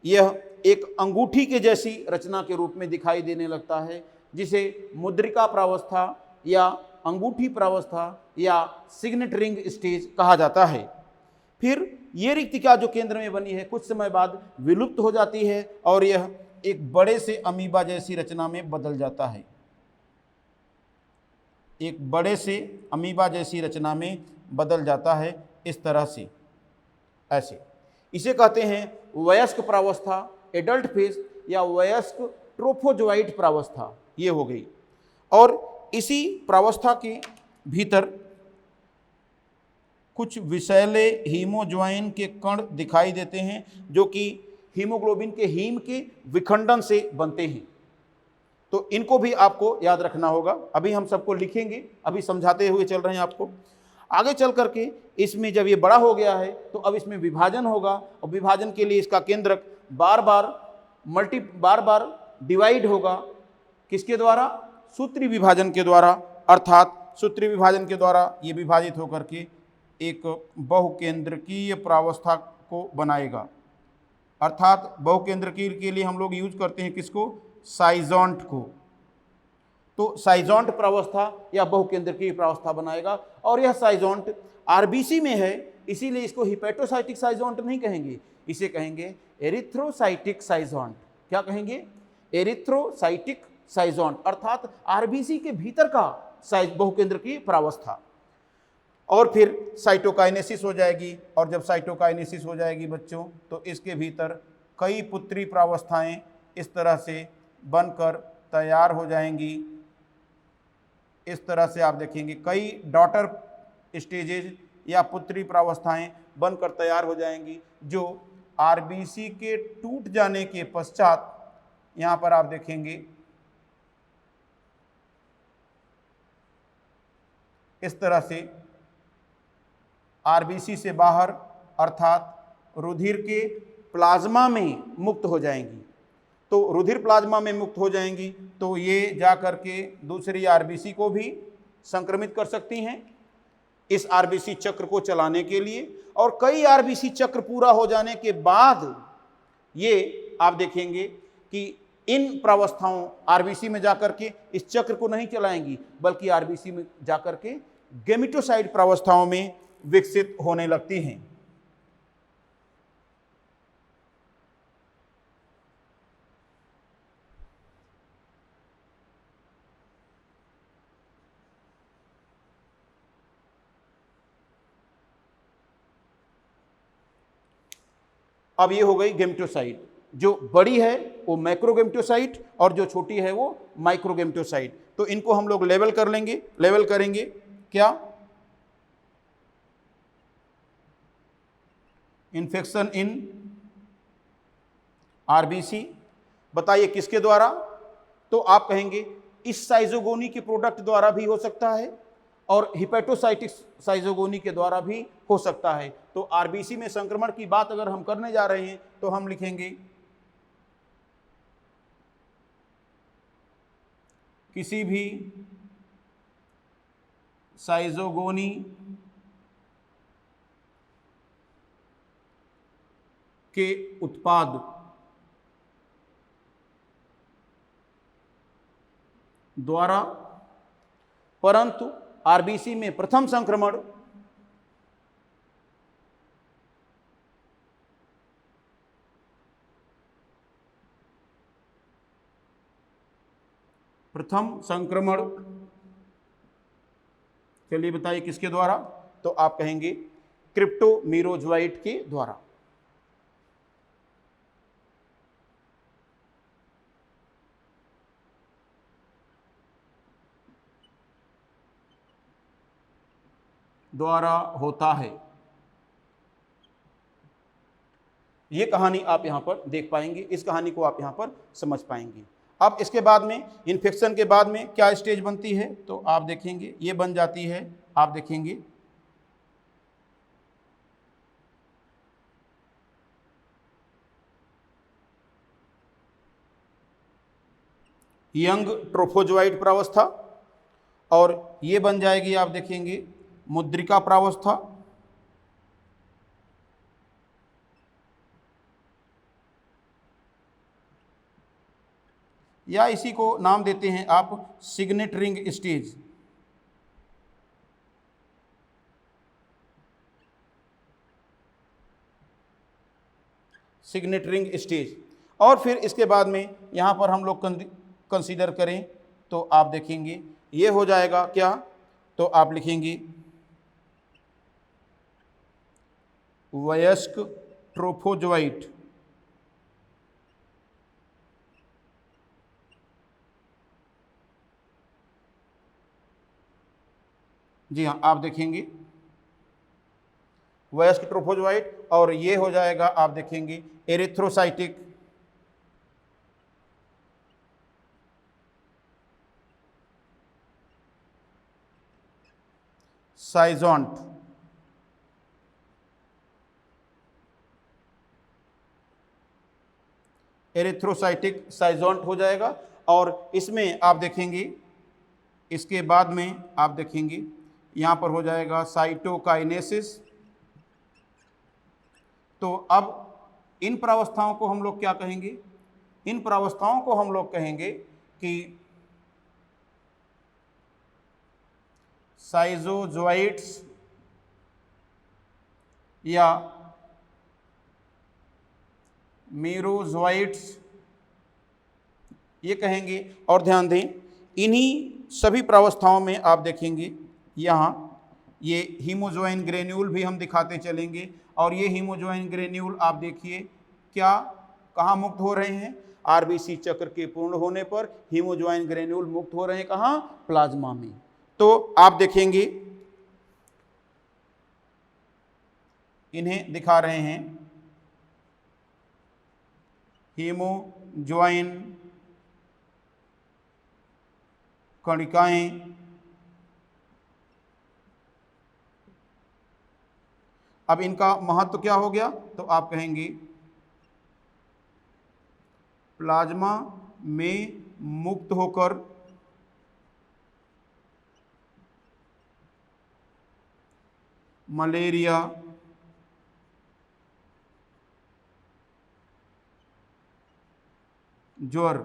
यह एक अंगूठी के जैसी रचना के रूप में दिखाई देने लगता है, जिसे मुद्रिका प्रावस्था या अंगूठी प्रावस्था या सिग्नेट रिंग स्टेज कहा जाता है। फिर ये रिक्तिका जो केंद्र में बनी है कुछ समय बाद विलुप्त हो जाती है और यह एक बड़े से अमीबा जैसी रचना में बदल जाता है, एक बड़े से अमीबा जैसी रचना में बदल जाता है इस तरह से, ऐसे। इसे कहते हैं वयस्क प्रावस्था, एडल्ट फेज या वयस्क ट्रोफोजोइट प्रावस्था, ये हो गई। और इसी प्रावस्था के भीतर कुछ विषैले हीमोज्वाइन के कण दिखाई देते हैं जो कि हीमोग्लोबिन के हीम के विखंडन से बनते हैं। तो इनको भी आपको याद रखना होगा। अभी हम सबको लिखेंगे, अभी समझाते हुए चल रहे हैं आपको। आगे चल करके इसमें जब ये बड़ा हो गया है तो अब इसमें विभाजन होगा और विभाजन के लिए इसका केंद्रक बार बार डिवाइड होगा। किसके द्वारा? सूत्री विभाजन के द्वारा। अर्थात सूत्री विभाजन के द्वारा ये विभाजित होकर के एक बहुकेंद्रकीय प्रावस्था को बनाएगा। अर्थात बहुकेंद्रकीय के लिए हम लोग यूज करते हैं किसको? साइजोंट को। तो साइजोंट प्रावस्था या बहुकेंद्रकीय प्रावस्था बनाएगा और यह साइजोंट आरबीसी में है, इसीलिए इसको हिपैटोसाइटिक साइजोंट नहीं कहेंगे, इसे कहेंगे एरिथ्रोसाइटिक साइजोंट। क्या कहेंगे? एरिथ्रोसाइटिक साइजोंट, अर्थात आरबीसी के भीतर का बहुकेंद्रकीय प्रावस्था। और फिर साइटोकाइनेसिस हो जाएगी और जब साइटोकाइनेसिस हो जाएगी बच्चों तो इसके भीतर कई पुत्री प्रावस्थाएं इस तरह से बनकर तैयार हो जाएंगी। इस तरह से आप देखेंगे कई डॉटर स्टेजेज या पुत्री प्रावस्थाएं बनकर तैयार हो जाएंगी जो आरबीसी के टूट जाने के पश्चात यहाँ पर आप देखेंगे इस तरह से आरबीसी से बाहर अर्थात रुधिर के प्लाज्मा में मुक्त हो जाएंगी। तो रुधिर प्लाज्मा में मुक्त हो जाएंगी तो ये जा कर के दूसरी आरबीसी को भी संक्रमित कर सकती हैं इस आरबीसी चक्र को चलाने के लिए। और कई आरबीसी चक्र पूरा हो जाने के बाद ये आप देखेंगे कि इन प्रावस्थाओं आरबीसी में जाकर के इस चक्र को नहीं चलाएंगी बल्कि आरबीसी में जाकर के गेमिटोसाइड प्रावस्थाओं में विकसित होने लगती हैं। अब ये हो गई गेमेटोसाइट, जो बड़ी है वो मैक्रोगेमेटोसाइट और जो छोटी है वो माइक्रोगेमेटोसाइट। तो इनको हम लोग लेवल कर लेंगे, लेवल करेंगे क्या? इन्फेक्शन इन आरबीसी, बताइए किसके द्वारा? तो आप कहेंगे इस साइजोगोनी के प्रोडक्ट द्वारा भी हो सकता है और हिपेटोसाइटिक साइजोगोनी के द्वारा भी हो सकता है। तो आरबीसी में संक्रमण की बात अगर हम करने जा रहे हैं तो हम लिखेंगे किसी भी साइजोगोनी के उत्पाद द्वारा, परंतु आरबीसी में प्रथम संक्रमण चलिए बताइए किसके द्वारा? तो आप कहेंगे क्रिप्टोमीरोजोइट के द्वारा। होता है। ये कहानी आप यहां पर देख पाएंगे, इस कहानी को आप यहां पर समझ पाएंगे। अब इसके बाद में इन्फेक्शन के बाद में क्या स्टेज बनती है? तो आप देखेंगे ये बन जाती है, आप देखेंगे यंग ट्रोफोजोइट प्रावस्था, और ये बन जाएगी आप देखेंगे मुद्रिका प्रावस्था, या इसी को नाम देते हैं आप signet ring stage. Signet ring stage. और फिर इसके बाद में यहां पर हम लोग कंसीडर करें तो आप देखेंगे ये हो जाएगा क्या? तो आप लिखेंगे वयस्क ट्रोफोजोइट। जी हाँ, आप देखेंगे वयस्क ट्रोफोजोइट, और ये हो जाएगा आप देखेंगे एरिथ्रोसाइटिक साइजोंट। एरिथ्रोसाइटिक साइजोंट हो जाएगा। और इसमें आप देखेंगे इसके बाद में आप देखेंगे यहां पर हो जाएगा साइटोकाइनेसिस। तो अब इन प्रावस्थाओं को हम लोग क्या कहेंगे? इन प्रावस्थाओं को हम लोग कहेंगे कि साइजोजोइट्स या मीरोजोइट्स, ये कहेंगे। और ध्यान दें इन्हीं सभी प्रावस्थाओं में आप देखेंगे यहाँ ये हीमोजोइन ग्रेन्यूल भी हम दिखाते चलेंगे, और ये हीमोजोइन ग्रेन्यूल आप देखिए क्या कहाँ मुक्त हो रहे हैं? आरबीसी चक्र के पूर्ण होने पर हीमोजोइन ग्रेन्यूल मुक्त हो रहे हैं कहाँ? प्लाज्मा में। तो आप देखेंगे इन्हें दिखा रहे हैं हीमोजोइन कणिकाएं। अब इनका महत्व क्या हो गया? तो आप कहेंगे प्लाज्मा में मुक्त होकर मलेरिया, ज्वर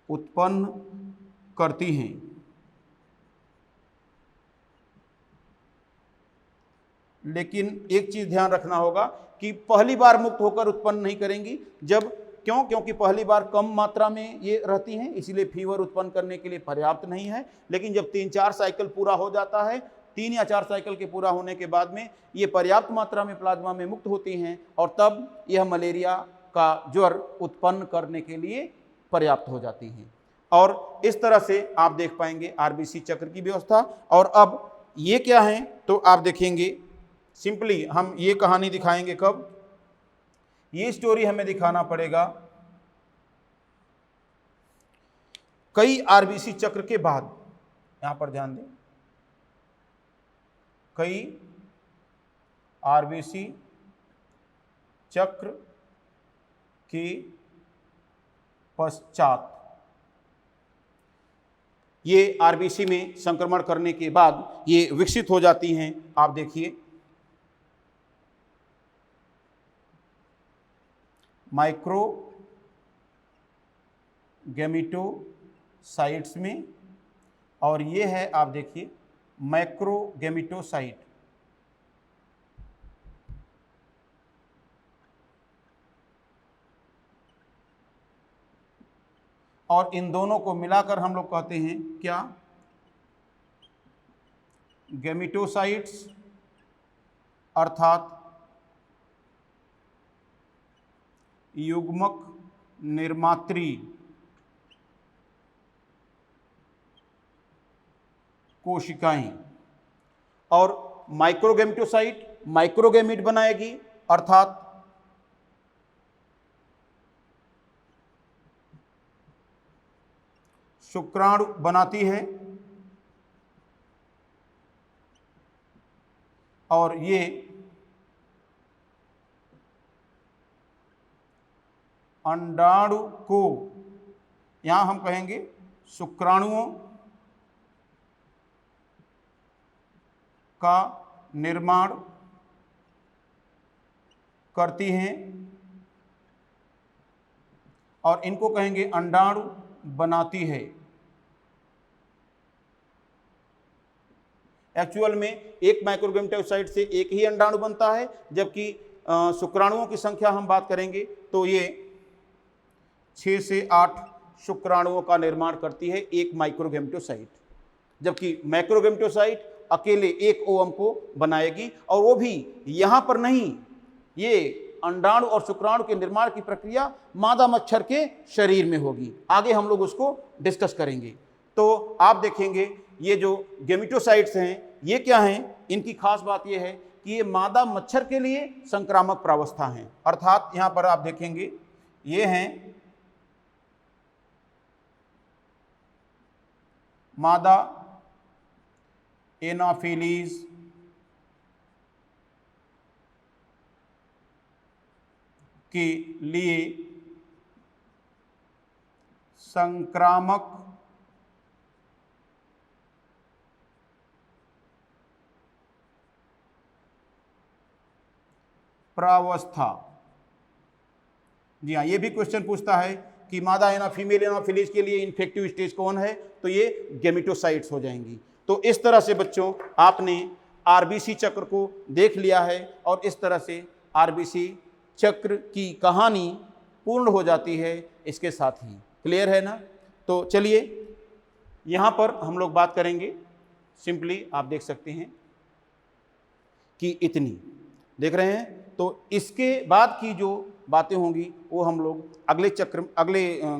उत्पन्न करती हैं। लेकिन एक चीज ध्यान रखना होगा कि पहली बार मुक्त होकर उत्पन्न नहीं करेंगी। जब क्योंकि पहली बार कम मात्रा में ये रहती हैं, इसीलिए फीवर उत्पन्न करने के लिए पर्याप्त नहीं है। लेकिन जब 3-4 साइकिल पूरा हो जाता है 3 या 4 साइकिल के पूरा होने के बाद में ये पर्याप्त मात्रा में प्लाज्मा में मुक्त होती हैं और तब यह मलेरिया का ज्वर उत्पन्न करने के लिए पर्याप्त हो जाती हैं। और इस तरह से आप देख पाएंगे आरबीसी चक्र की व्यवस्था। और अब ये क्या है तो आप देखेंगे, सिंपली हम ये कहानी दिखाएंगे कब, ये स्टोरी हमें दिखाना पड़ेगा कई आरबीसी चक्र के बाद। यहां पर ध्यान दें, कई आरबीसी चक्र के पश्चात ये आरबीसी में संक्रमण करने के बाद ये विकसित हो जाती हैं। आप देखिए माइक्रो गैमेटोसाइट्स में, और ये है आप देखिए मैक्रो गैमेटोसाइट। और इन दोनों को मिलाकर हम लोग कहते हैं क्या, गैमेटोसाइट्स, अर्थात युग्मक निर्मात्री कोशिकाएं। और माइक्रोगैमेटोसाइट माइक्रोगैमेट बनाएगी, अर्थात शुक्राणु बनाती है, और ये अंडाणु को, यहां हम कहेंगे शुक्राणुओं का निर्माण करती हैं, और इनको कहेंगे अंडाणु बनाती है। एक्चुअल में एक माइक्रोगैमेटोसाइट से एक ही अंडाणु बनता है, जबकि शुक्राणुओं की संख्या हम बात करेंगे तो ये 6 से 8 शुक्राणुओं का निर्माण करती है एक माइक्रोगैमेटोसाइट, जबकि मैक्रोगैमेटोसाइट अकेले एक ओवम को बनाएगी, और वो भी यहां पर नहीं, ये अंडाणु और शुक्राणु के निर्माण की प्रक्रिया मादा मच्छर के शरीर में होगी। आगे हम लोग उसको डिस्कस करेंगे। तो आप देखेंगे ये जो गैमेटोसाइट्स हैं ये क्या हैं, इनकी खास बात ये है कि ये मादा मच्छर के लिए संक्रामक प्रावस्था हैं। अर्थात यहां पर आप देखेंगे ये हैं मादा एनाफिलीज के लिए संक्रामक प्रावस्था। जी हाँ, ये भी क्वेश्चन पूछता है कि मादा फीमेल एनाफिलीज के लिए इन्फेक्टिव स्टेज कौन है, तो ये गैमेटोसाइट्स हो जाएंगी। तो इस तरह से बच्चों आपने आरबीसी चक्र को देख लिया है, और इस तरह से आरबीसी चक्र की कहानी पूर्ण हो जाती है इसके साथ ही। क्लियर है ना? तो चलिए यहाँ पर हम लोग बात करेंगे, सिंपली आप देख सकते हैं कि इतनी देख रहे हैं। तो इसके बाद की जो बातें होंगी वो हम लोग अगले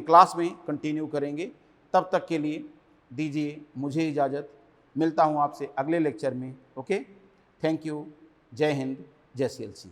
क्लास में कंटिन्यू करेंगे। तब तक के लिए दीजिए मुझे इजाज़त, मिलता हूँ आपसे अगले लेक्चर में। ओके, थैंक यू, जय हिंद, जय CLC।